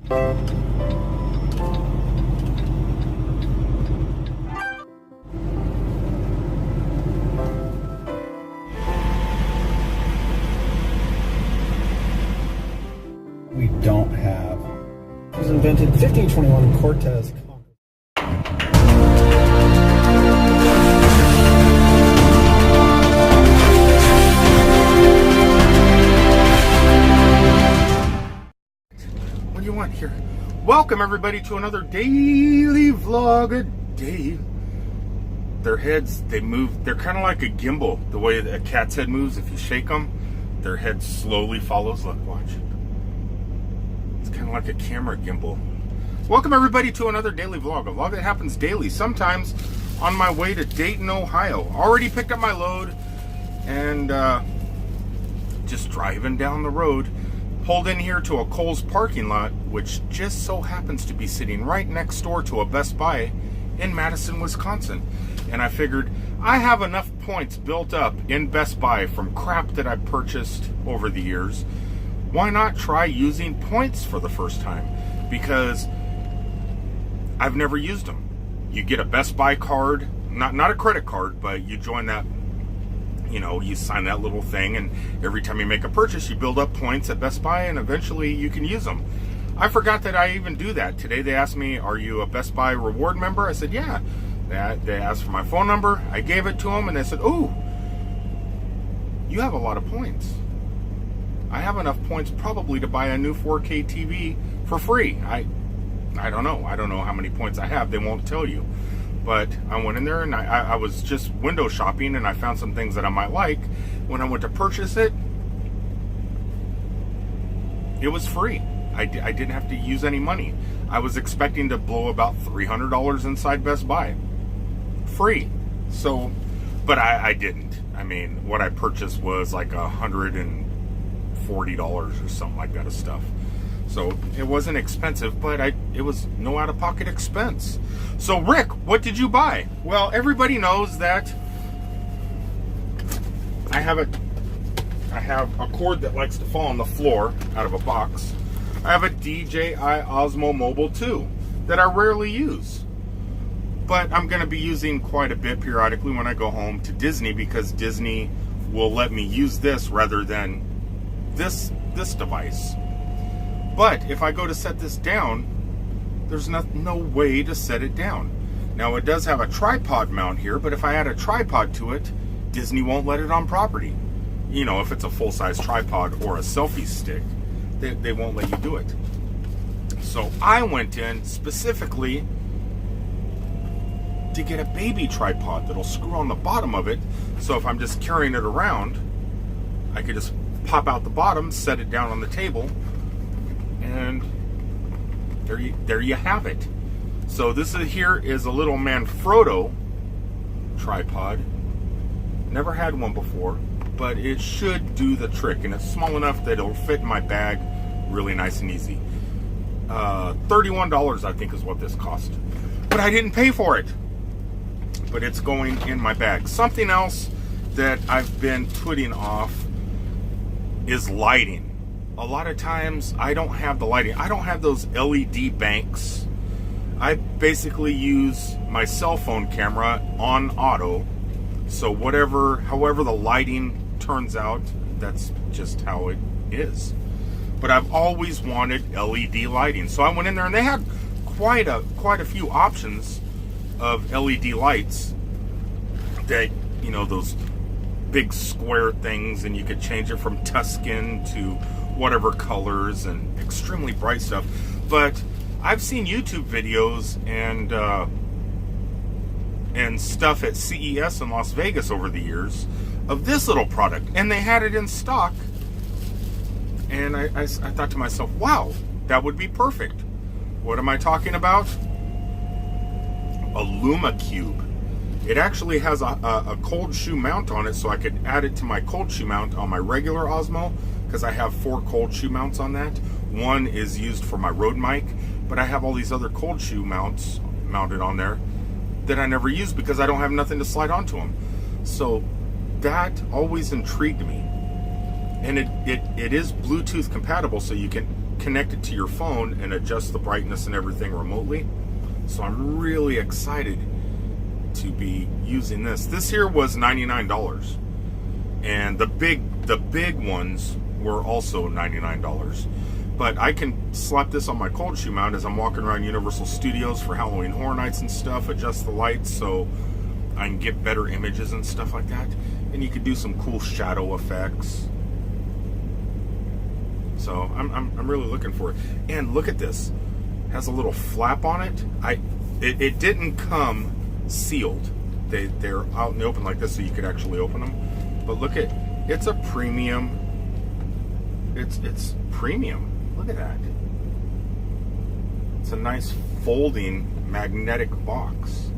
We don't have. It was invented 1521 Cortez. What do you want here? Welcome everybody to another daily vlog a day. Their heads, they move. They're kind of like a gimbal. The way a cat's head moves, if you shake them, their head slowly follows. Look, watch. It's kind of like a camera gimbal. Welcome everybody to another daily vlog. A vlog that happens daily, sometimes on my way to Dayton, Ohio. Already picked up my load and just driving down the road. Pulled in here to a Kohl's parking lot, which just so happens to be sitting right next door to a Best Buy in Madison, Wisconsin. And I figured I have enough points built up in Best Buy from crap that I purchased over the years. Why not try using points for the first time? Because I've never used them. You get a Best Buy card, not a credit card, but you join that, you know, you sign that little thing, and every time you make a purchase, you build up points at Best Buy, and eventually you can use them. I forgot that I even do that. Today they asked me, are you a Best Buy reward member? I said, yeah. They asked for my phone number. I gave it to them, and they said, oh, you have a lot of points. I have enough points probably to buy a new 4K TV for free. I don't know. I don't know how many points I have. They won't tell you. But I went in there and I was just window shopping, and I found some things that I might like. When I went to purchase it, it was free. I didn't have to use any money. I was expecting to blow about $300 inside Best Buy. Free. So, but I didn't. I mean, what I purchased was like $140 or something like that of stuff. So it wasn't expensive, but it was no out-of-pocket expense. So Rick, what did you buy? Well, everybody knows that I have a cord that likes to fall on the floor out of a box. I have a DJI Osmo Mobile 2 that I rarely use. But I'm going to be using quite a bit periodically when I go home to Disney, because Disney will let me use this rather than this device. But if I go to set this down, there's no way to set it down. Now it does have a tripod mount here, but if I add a tripod to it, Disney won't let it on property. You know, if it's a full-size tripod or a selfie stick, they won't let you do it. So I went in specifically to get a baby tripod that'll screw on the bottom of it, so if I'm just carrying it around, I could just pop out the bottom, set it down on the table, and there you have it. So this here is a little Manfrotto tripod. Never had one before, but it should do the trick, and it's small enough that it'll fit in my bag really nice and easy. $31 I think is what this cost, but I didn't pay for it. But it's going in my bag. Something else that I've been putting off is lighting. A lot of times I don't have the lighting. I don't have those LED banks. I basically use my cell phone camera on auto. So however the lighting turns out, that's just how it is. But I've always wanted LED lighting. So I went in there and they had quite a few options of LED lights that, you know, those big square things, and you could change it from Tuscan to whatever colors and extremely bright stuff. But I've seen YouTube videos and stuff at CES in Las Vegas over the years of this little product, and they had it in stock, and I thought to myself, wow, that would be perfect. What am I talking about? A Lume cube. It actually has a cold shoe mount on it, so I could add it to my cold shoe mount on my regular Osmo, because I have 4 cold shoe mounts on that. One is used for my road mic, but I have all these other cold shoe mounts mounted on there that I never use because I don't have nothing to slide onto them. So that always intrigued me. And it is Bluetooth compatible, so you can connect it to your phone and adjust the brightness and everything remotely. So I'm really excited to be using this. This here was $99, and the big ones were also $99. But I can slap this on my cold shoe mount as I'm walking around Universal Studios for Halloween Horror Nights and stuff, adjust the lights so I can get better images and stuff like that. And you could do some cool shadow effects. So I'm really looking for it. And look at this. It has a little flap on it. It didn't come sealed. They're out in the open like this so you could actually open them. But look at, it's a premium. It's premium. Look at that. It's a nice folding magnetic box.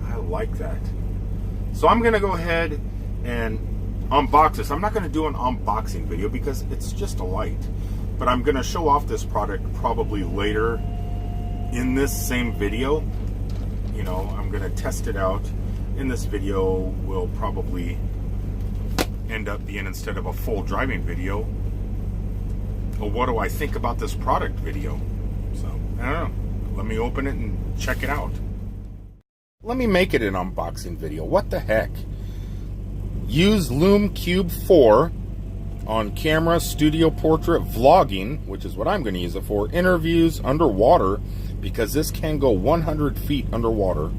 I like that. So I'm going to go ahead and unbox this. I'm not going to do an unboxing video because it's just a light. But I'm going to show off this product probably later in this same video. You know, I'm going to test it out. In this video will probably end up being, instead of a full driving video, well, what do I think about this product video? So, I don't know. Let me open it and check it out. Let me make it an unboxing video. What the heck? Use Lume Cube 4 on camera, studio portrait, vlogging, which is what I'm going to use it for, interviews, underwater, because this can go 100 feet underwater,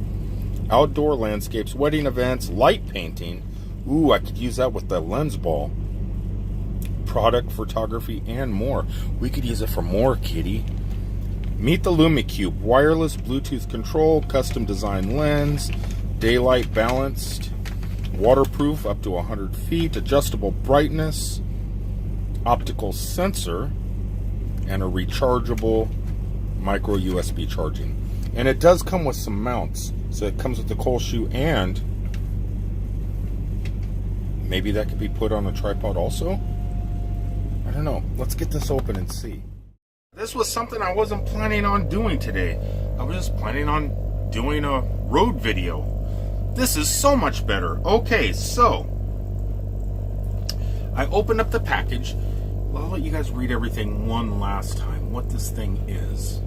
outdoor landscapes, wedding events, light painting. Ooh, I could use that with the lens ball. Product photography and more. We could use it for more, kitty. Meet the Lume Cube. Wireless Bluetooth control, custom design lens, daylight balanced, waterproof up to 100 feet, adjustable brightness, optical sensor, and a rechargeable micro USB charging. And it does come with some mounts. So it comes with the cold shoe, and maybe that could be put on a tripod also? I don't know. Let's get this open and see. This was something I wasn't planning on doing today. I was just planning on doing a road video. This is so much better. Okay, so I opened up the package. Well, I'll let you guys read everything one last time, what this thing is.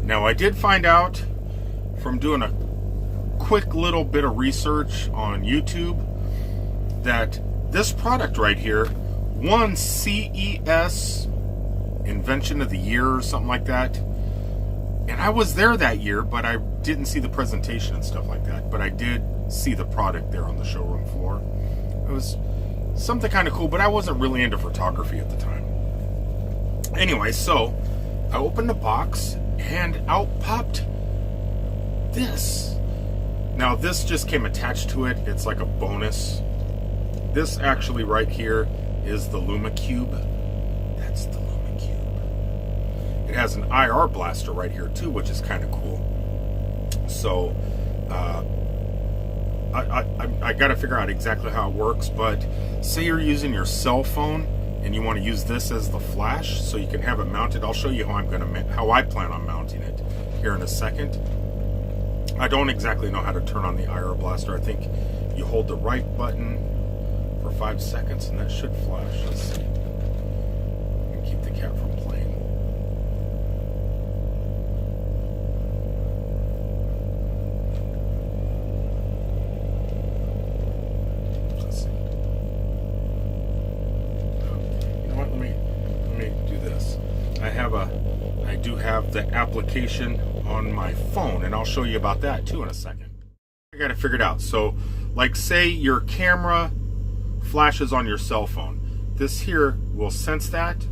Now, I did find out from doing a quick little bit of research on YouTube that this product right here won CES Invention of the Year or something like that. And I was there that year, but I didn't see the presentation and stuff like that. But I did see the product there on the showroom floor. It was something kind of cool, but I wasn't really into photography at the time. Anyway, so I opened the box and out popped this. Now, this just came attached to it. It's like a bonus. This actually right here is the Lume Cube. That's the Lume Cube. It has an IR blaster right here too, which is kind of cool. So I got to figure out exactly how it works, but say you're using your cell phone and you want to use this as the flash so you can have it mounted. I'll show you how I plan on mounting it here in a second. I don't exactly know how to turn on the IR blaster. I think you hold the right button for 5 seconds and that should flash. Let's see. And keep the cat from playing. Let's see. You know what? Let me do this. I do have the application on my phone, and I'll show you about that too in a second. I got it figured out. So, like, say your camera flashes on your cell phone. This here will sense that.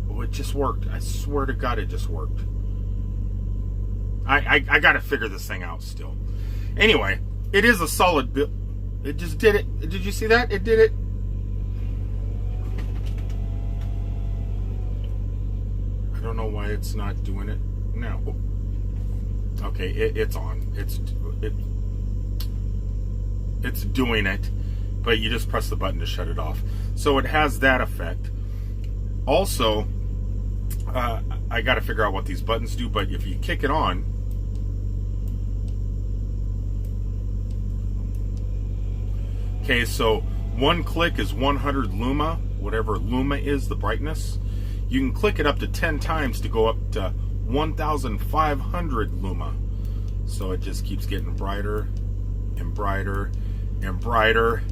Oh, it just worked. I swear to God, it just worked. I got to figure this thing out still. Anyway, it is a solid build. It just did it. Did you see that? It did it. I don't know why it's not doing it now. Okay, it's on. It's doing it, but you just press the button to shut it off. So it has that effect. Also, I got to figure out what these buttons do, but if you kick it on, okay, so One click is 100 Luma, whatever Luma is, the brightness. You can click it up to 10 times to go up to 1,500 Luma. So it just keeps getting brighter and brighter and brighter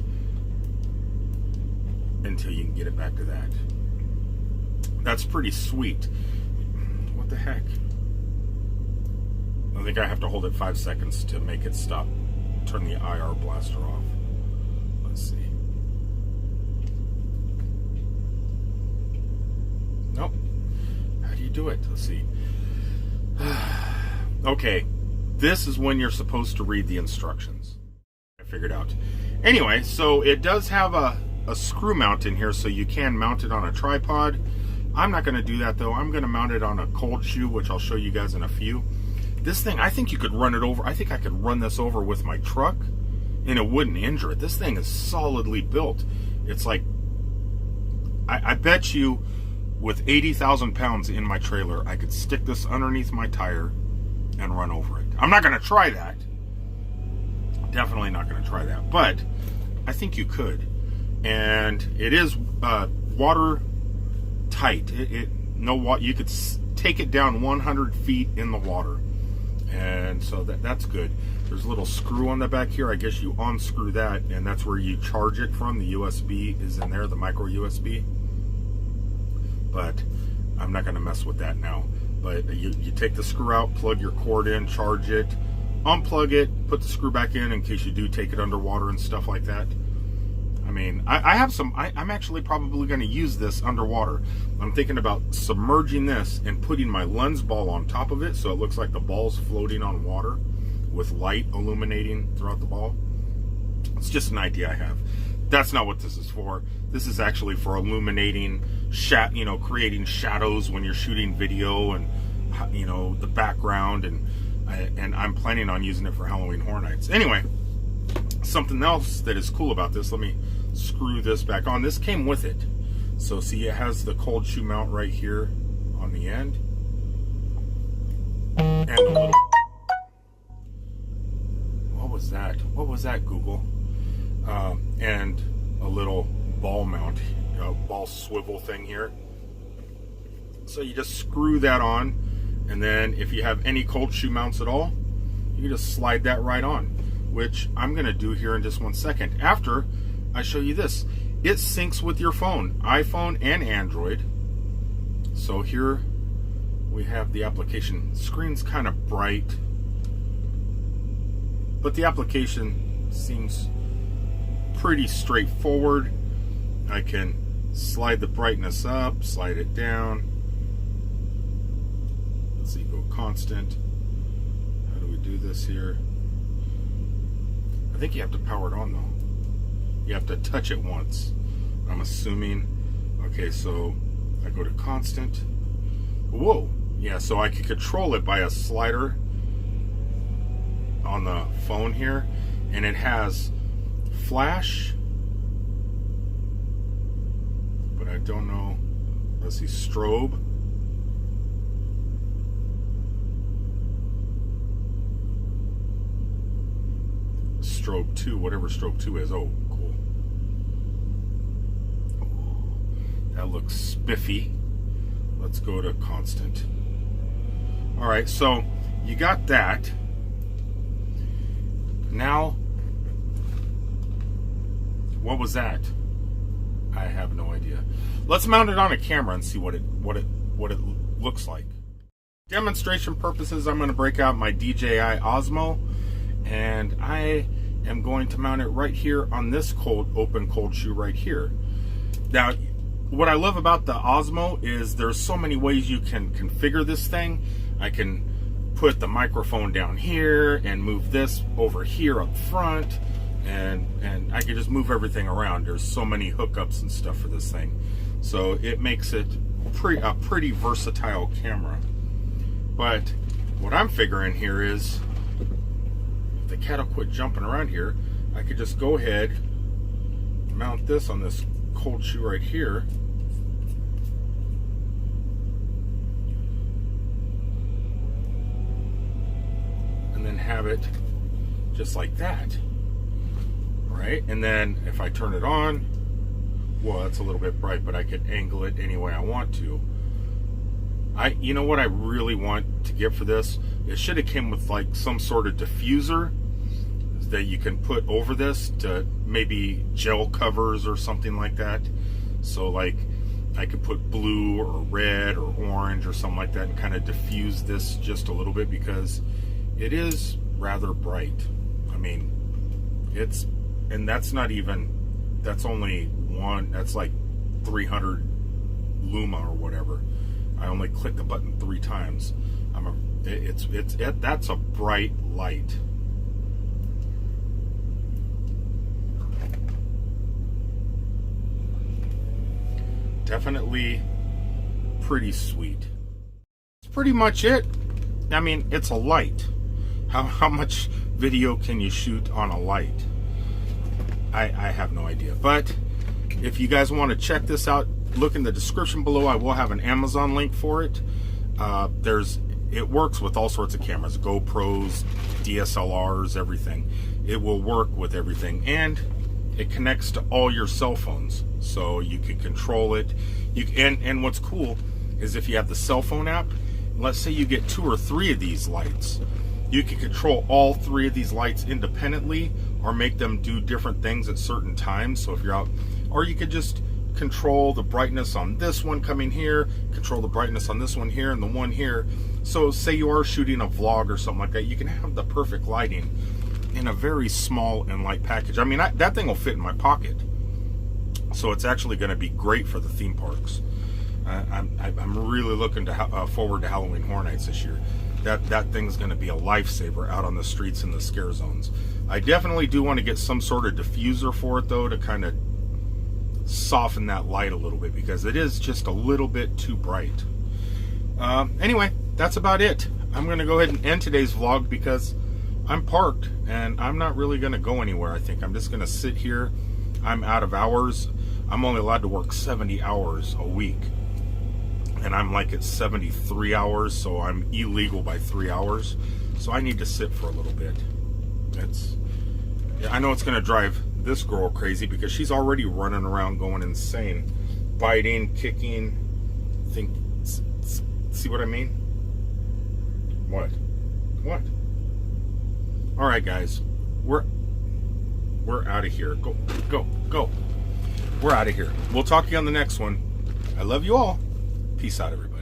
until you can get it back to that. That's pretty sweet. What the heck? I think I have to hold it 5 seconds to make it stop. Turn the IR blaster off. Let's see. Nope. How do you do it? Let's see. Okay. This is when you're supposed to read the instructions. I figured out. Anyway, so it does have a screw mount in here, so you can mount it on a tripod. I'm not going to do that though. I'm going to mount it on a cold shoe, which I'll show you guys in a few. This thing, I think you could run it over. I think I could run this over with my truck and it wouldn't injure it. This thing is solidly built. It's like, I bet you with 80,000 pounds in my trailer, I could stick this underneath my tire and run over it. I'm not going to try that. Definitely not going to try that. But I think you could. And it is water tight. You could take it down 100 feet in the water. And so that's good. There's a little screw on the back here. I guess you unscrew that, and that's where you charge it from. The USB is in there, the micro USB. But I'm not going to mess with that now. But you take the screw out, plug your cord in, charge it, unplug it, put the screw back in case you do take it underwater and stuff like that. I mean, I have some, I'm actually probably going to use this underwater. I'm thinking about submerging this and putting my lens ball on top of it so it looks like the ball's floating on water with light illuminating throughout the ball. It's just an idea I have. That's not what this is for. This is actually for illuminating, creating shadows when you're shooting video and, the background. And I'm planning on using it for Halloween Horror Nights. Anyway, something else that is cool about this, let me screw this back on. This came with it. So see, it has the cold shoe mount right here on the end. And a little... What was that? What was that, Google? And a little ball mount, ball swivel thing here. So you just screw that on, and then if you have any cold shoe mounts at all, you can just slide that right on, which I'm going to do here in just 1 second. After I show you this, it syncs with your phone, iPhone and Android. So here we have the application. Screen's kind of bright, but the application seems pretty straightforward. I can slide the brightness up, slide it down. Let's see, go constant. How do we do this here? I think you have to power it on though. You have to touch it once, I'm assuming. Okay, so I go to constant. Whoa, yeah, so I can control it by a slider on the phone here, and it has flash, but I don't know. Let's see, strobe. Strobe 2, whatever strobe 2 is. Oh, cool. That looks spiffy. Let's go to constant. All right, so you got that. Now, what was that? I have no idea. Let's mount it on a camera and see what it looks like. Demonstration purposes, I'm going to break out my DJI Osmo, and I am going to mount it right here on this open cold shoe right here. Now, what I love about the Osmo is there's so many ways you can configure this thing. I can put the microphone down here and move this over here up front, and I can just move everything around. There's so many hookups and stuff for this thing, so it makes it a pretty versatile camera. But what I'm figuring here is, if the cat will quit jumping around here, I could just go ahead, mount this on this cold shoe right here, and then have it just like that. right? And then if I turn it on, well, that's a little bit bright, but I could angle it any way I want to. You know what I really want to get for this? It should have came with like some sort of diffuser that you can put over this to maybe gel covers or something like that. So like I could put blue or red or orange or something like that and kind of diffuse this just a little bit, because it is rather bright. I mean, and that's not even, that's only one, that's like 300 Lume or whatever. I only click the button 3 times. That's a bright light. Definitely pretty sweet. That's pretty much it. I mean, it's a light. How much video can you shoot on a light? I have no idea. But if you guys want to check this out, look in the description below. I will have an Amazon link for it. It works with all sorts of cameras, GoPros, DSLRs, everything. It will work with everything, and it connects to all your cell phones, so you can control it. And what's cool is if you have the cell phone app, let's say you get 2 or 3 of these lights, you can control all 3 of these lights independently, or make them do different things at certain times. So if you're out, or you could just control the brightness on this one coming here, control the brightness on this one here, and the one here. So say you are shooting a vlog or something like that, you can have the perfect lighting in a very small and light package. I mean, that thing will fit in my pocket. So it's actually going to be great for the theme parks. I'm really looking forward to Halloween Horror Nights this year. That thing's going to be a lifesaver out on the streets in the scare zones. I definitely do want to get some sort of diffuser for it, though, to kind of soften that light a little bit, because it is just a little bit too bright. Anyway, that's about it. I'm going to go ahead and end today's vlog because I'm parked and I'm not really going to go anywhere. I think I'm just going to sit here. I'm out of hours. I'm only allowed to work 70 hours a week, and I'm like at 73 hours, so I'm illegal by 3 hours. So I need to sit for a little bit. I know it's going to drive this girl crazy, because she's already running around going insane, biting, kicking. See what I mean? What? All right, guys, we're out of here. Go. We're out of here. We'll talk to you on the next one. I love you all. Peace out, everybody.